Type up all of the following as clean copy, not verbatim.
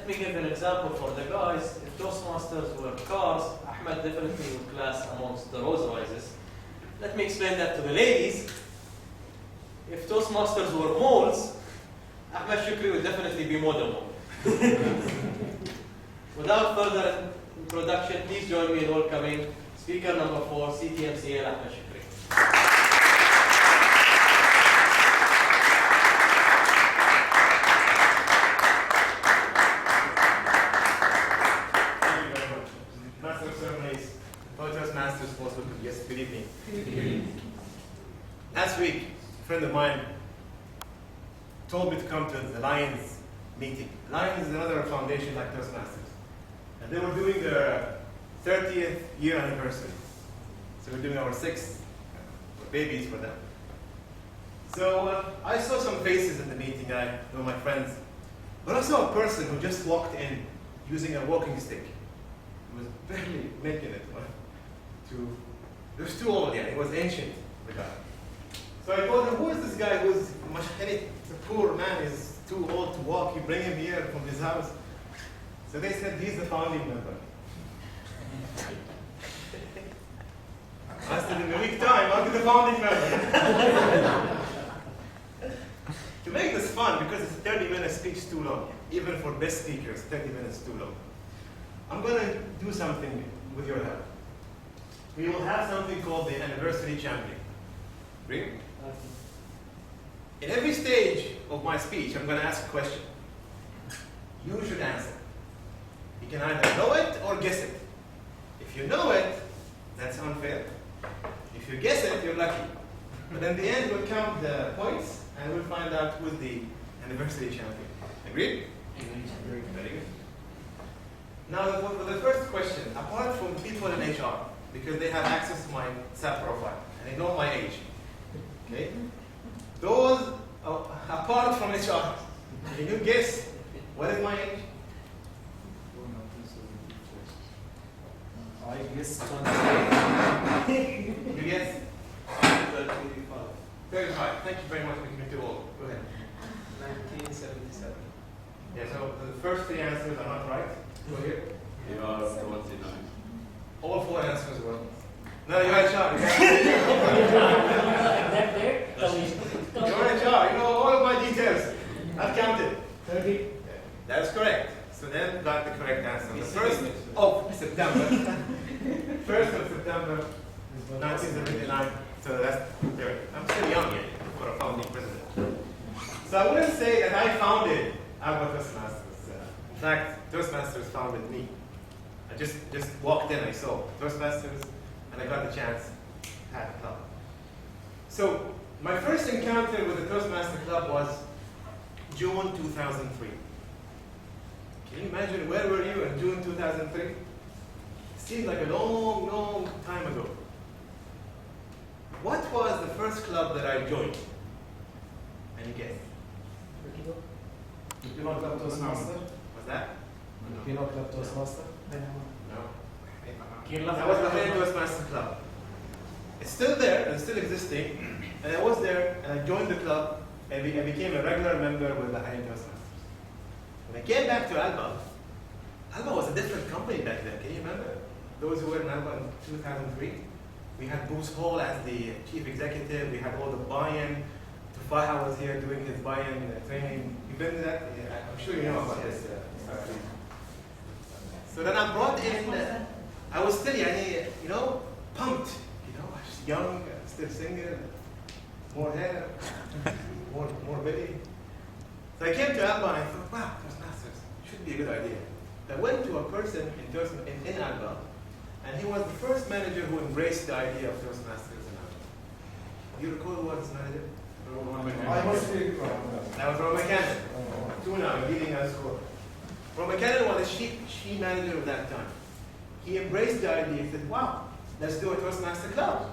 Let me give an example for the guys. If Toastmasters were cars, Ahmed definitely would class amongst the Rolls Royces. Let me explain that to the ladies. If Toastmasters were malls, Ahmed Shukri would definitely be model mall. Without further introduction, please join me in welcoming speaker number 4, CTMCL Ahmed Shukri. Toastmasters, most welcome. Yes, good evening. Good evening. Last week, a friend of mine told me to come to the Lions meeting. Lions is another foundation like Toastmasters. And they were doing their 30th year anniversary. So we're doing our 6th babies for them. So I saw some faces in the meeting, I know my friends. But I saw a person who just walked in using a walking stick. He was barely making it. It was too old, yeah, it was ancient, the guy. So I told him, who is this guy who's, the poor man is too old to walk, you bring him here from his house. So they said, he's the founding member. I said, in a week's time, I'll be the founding member. To make this fun, because it's a 30-minute speech too long, even for best speakers, 30 minutes too long. I'm going to do something with your help. We will have something called the anniversary champion. Agree? In every stage of my speech, I'm going to ask a question. You should answer. You can either know it or guess it. If you know it, that's unfair. If you guess it, you're lucky. But in the end, we'll count the points and we'll find out who's the anniversary champion. Agreed? Very good. Now, for the first question, apart from people in HR, because they have access to my SAP profile, and they know my age. Okay? Those, apart from HR, can you guess what is my age? I guess 20. You guess? 35. 35. Thank you very much for making me too old. Go ahead. 1977. Yeah, so the first 3 answers are not right. Go here. You are 49. All 4 answers were. No, you're HR. You're HR. You know all of my details. I've counted. 30. That's correct. So then got the correct answer. The 1st of September. 1st of September, 1979. So that's there. I'm still young yet for a founding president. So I wouldn't say that I founded Alba Toastmasters. In fact, Toastmasters founded me. I just walked in, I saw Toastmasters, and I got the chance to have a club. So my first encounter with the Toastmaster Club was June 2003. Can you imagine where were you in June 2003? It seemed like a long, long time ago. What was the first club that I joined? Any guess? Filipino Club Toastmaster? Was that? Filipino Club Toastmaster? No. That was the Ahmed Toastmaster Club. It's still there and still existing. And I was there and I joined the club and I became a regular member with the Ahmed Toastmasters. When I came back to Alba, Alba was a different company back then. Can you remember? Those who were in Alba in 2003? We had Bruce Hall as the chief executive. We had all the buy-in. Tufah was here doing his buy-in training. You've been to that? Yeah, I'm sure you know about this. So then I brought in, I was still, pumped. I was young, still single, more hair, more belly. So I came to Alba and I thought, wow, Toastmasters should be a good idea. I went to a person in Alba, and he was the first manager who embraced the idea of Toastmasters in Alba. Do you recall who was his manager? I was here. That was Ron McCann. 2 now, leading us score. Ron McCann was a she manager of that time. He embraced the idea. He said, wow, let's do a Toastmaster Club.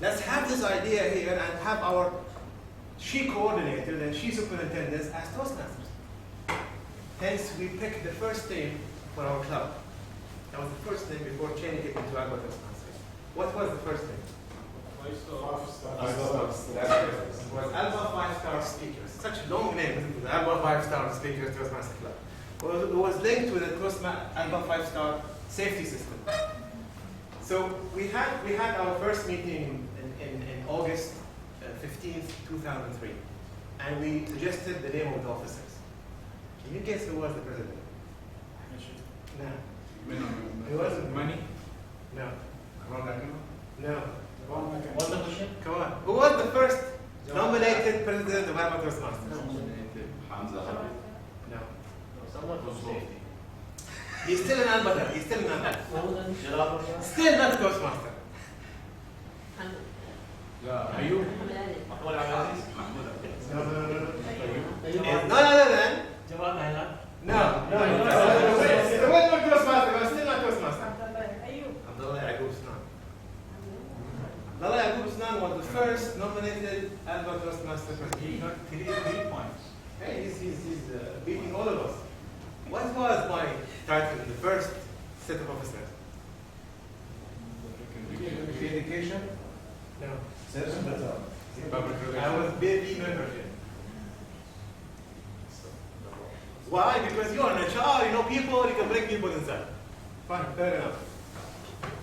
Let's have this idea here and have our she coordinators and she superintendents as Toastmasters. Hence, we picked the first name for our club. That was the first name before changing it into Alba Toastmasters. What was the first name? 5-star. It was Alba 5-star Speakers. Such a long name, isn't it? Alba 5-star Speakers Toastmaster Club. was linked with the Alba 5-star safety system. So we had our first meeting in August 15th, 2003, and we suggested the name of the officers. Can you guess who was the president? No. It wasn't. Money? No. No. What's the question? Come on. Who was the first nominated president of Alba Toastmasters? No. Someone from safety. He's still an Alba. He's still an Alba. Jalal. Still not a Toastmaster. Are you? Mahmoud Abdulaziz. No. It's none other than. Jamal Ahmed. No. It was not Toastmaster. It was still not Toastmaster. Abdullah Yaqub Snan. Abdullah Yaqub Snan was the first nominated Alba Toastmaster president. He got 3 points. Hey, he's beating all of us. What was my title in the first set of officers? Education, No. service, Public I relations. was baby membership. Why? Because you're an HR, you know people, you can bring people inside. Fine, fair enough.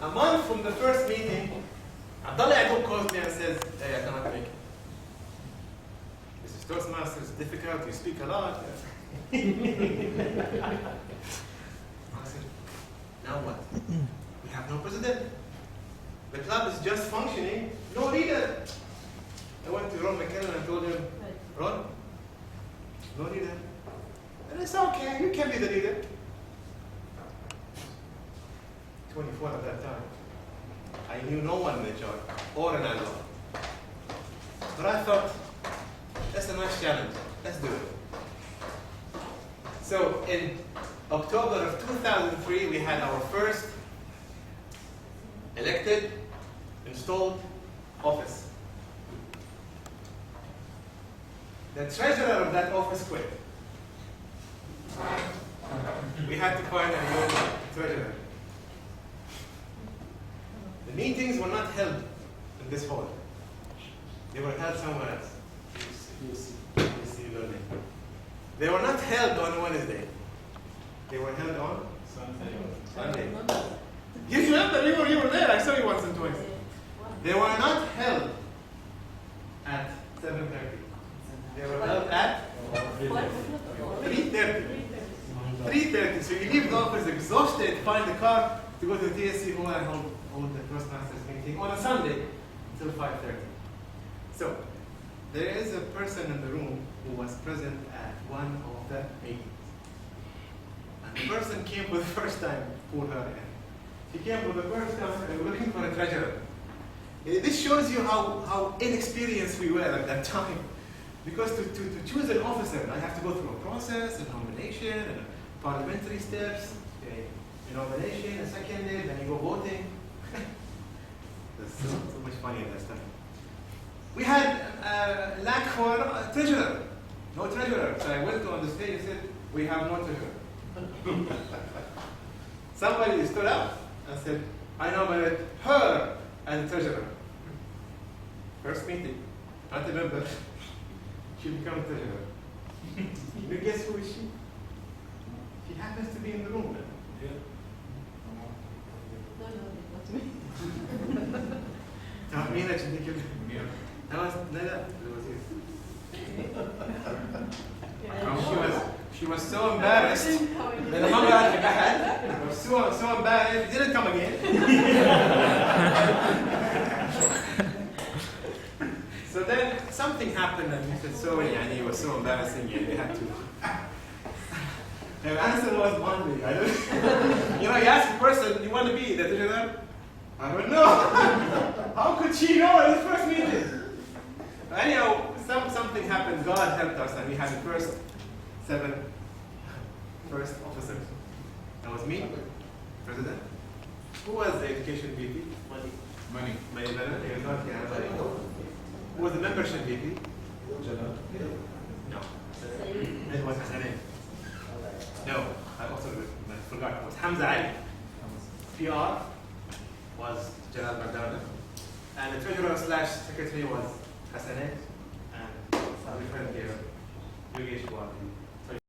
A month from the first meeting, Abdullah Yaqub calls me and says, hey, I cannot make it. This is Toastmasters, it's difficult, you speak a lot. I said, now what? We have no president. The club is just functioning, no leader. I went to Ron McKinnon and told him, Ron, no leader. And it's okay, you can be the leader. 24 at that time. I knew no one in the church or in Alba. But I thought, that's a nice challenge. Let's do it. So in October of 2003, we had our first elected, installed office. The treasurer of that office quit. We had to find a new treasurer. The meetings were not held in this hall. They were held somewhere else. UC building. They were not held on Wednesday. They were held on Sunday. You remember? You were there. I saw you once and twice. They were not held at 7:30. They were held at 3:30. 3:30. So you leave the office exhausted, find the car to go to the TSC hall and hold the Toastmasters meeting on a Sunday until 5:30. So there is a person in the room who was present at one of the meetings. And the person came for the first time, pulled her in. She came for the first time and we were looking for a treasurer. This shows you how inexperienced we were at that time. Because to choose an officer, I have to go through a process, a nomination, and parliamentary steps, a nomination, a seconded, then you go voting. There's so much funny at that time. We had lack for a treasurer. No treasurer. So I went on the stage and said, we have no treasurer. Somebody stood up and said, I nominate her as treasurer. First meeting, not a member. She becomes treasurer. You guess who is she? She happens to be in the room. Yeah. تعرفين عشان كده Yeah. لا it was you. She was so embarrassed that the mother had was so embarrassed didn't come again. So then something happened and he said and he was so embarrassing and they had to. The answer was Monday. I don't you ask a person, you want to be the treasurer? I don't know. How could she know at the first meeting? Anyhow, something happened. God helped us, and we had the first 7 first officers. That was me, president. Who was the education VP? Money. Who was the membership VP? No. It was Hassanin. No, I also forgot. It was Hamza Ali. PR was Jalal Mardana. And the treasurer/secretary was Hassanin. And our friend here, Yogesh Wadi.